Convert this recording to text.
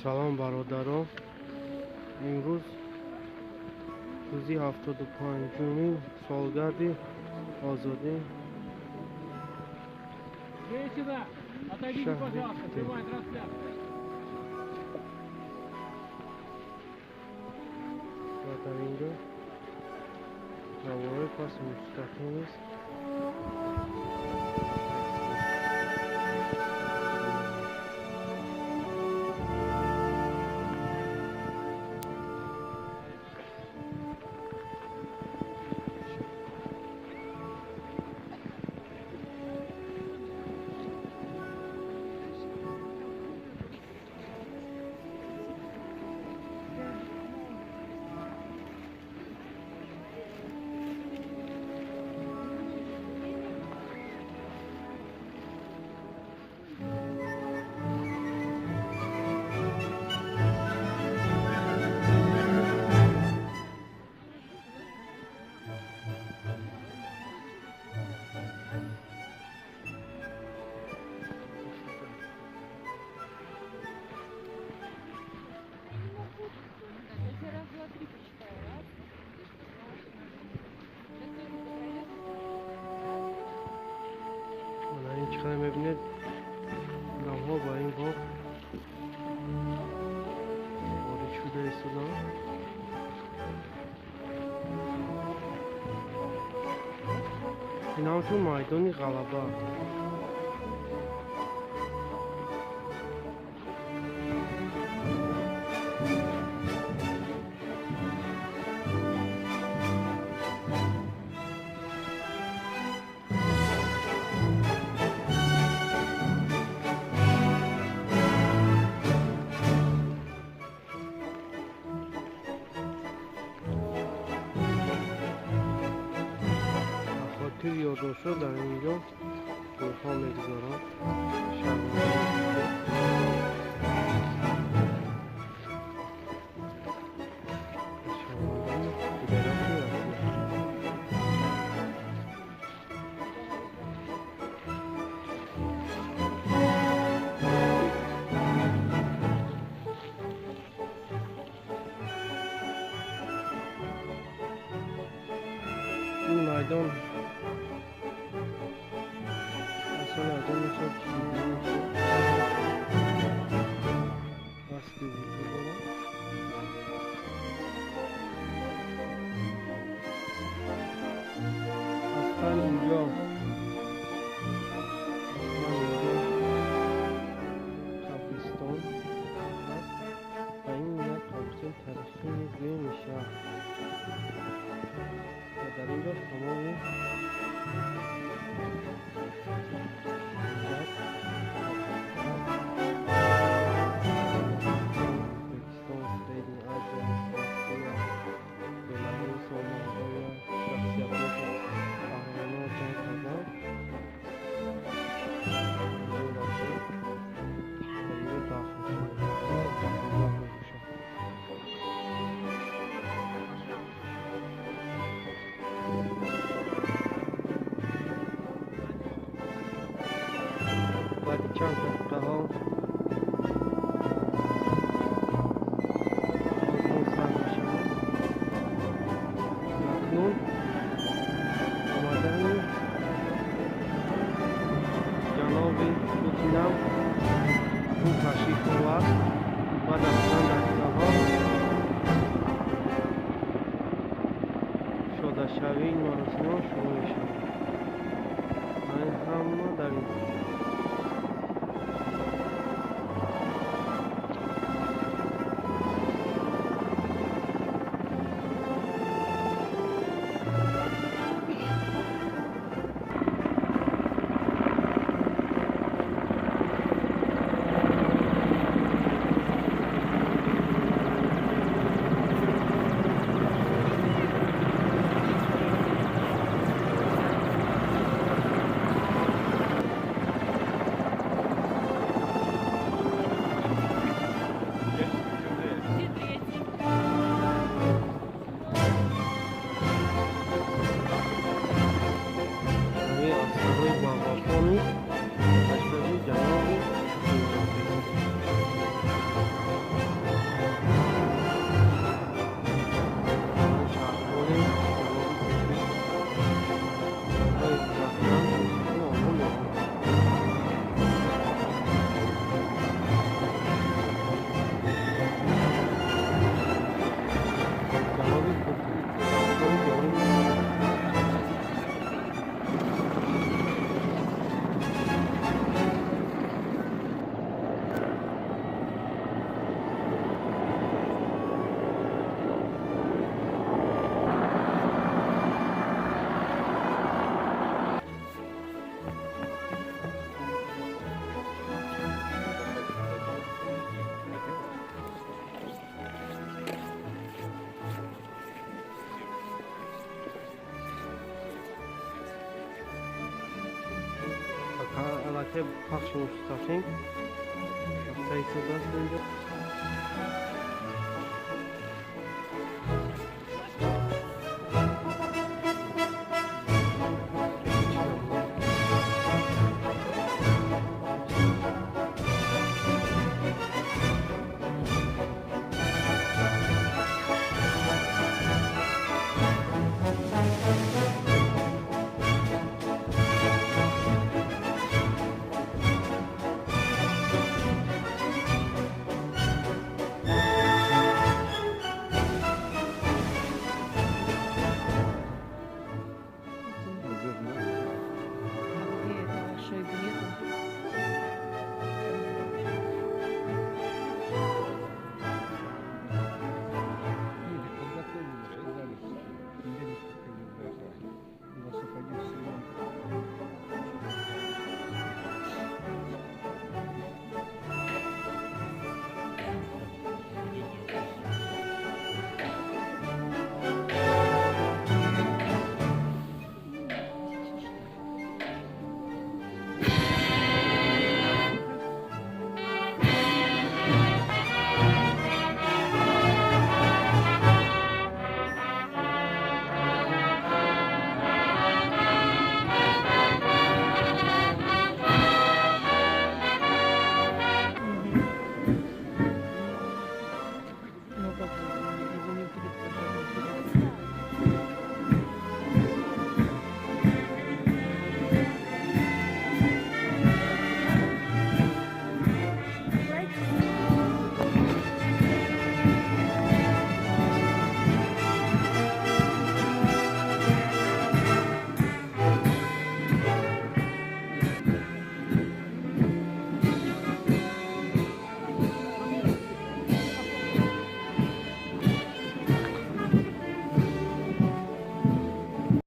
салом бародарон, имрӯз рӯзи 75-уми солгарди озодӣ шаҳри ва дар инҷо равои паси мустақимист. چقدر میبینید گاوها با این باغ وارد شده ایستادن. این همچون میدان غلبه. خاطر یادداشت‌ها در اینجا روزها می‌گذارم. این میدان اصلا از اون میشد وقتی وجود دارم. اصلا اینجا قبرستان هست و این یک قبرستان تاریخی بین شهر و در اینجا تمام بعد چند دقیقه ها آزمون سر میشه. اکنون آمدن جناب لطفینم اون تشریف آورد. بعد از چند دقیقه ها شده شوی این مراسم ها شروع میشه. این هم در این się patrzą w stocznik. Tutaj co będzie?